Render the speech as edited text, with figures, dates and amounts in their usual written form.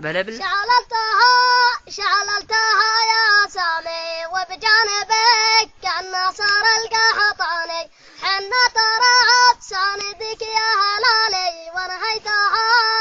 بلا بلا شعللتها يا سامي وبجانبك كان صار القحطاني حنا طرعت ساندك يا هلالي ونهيتها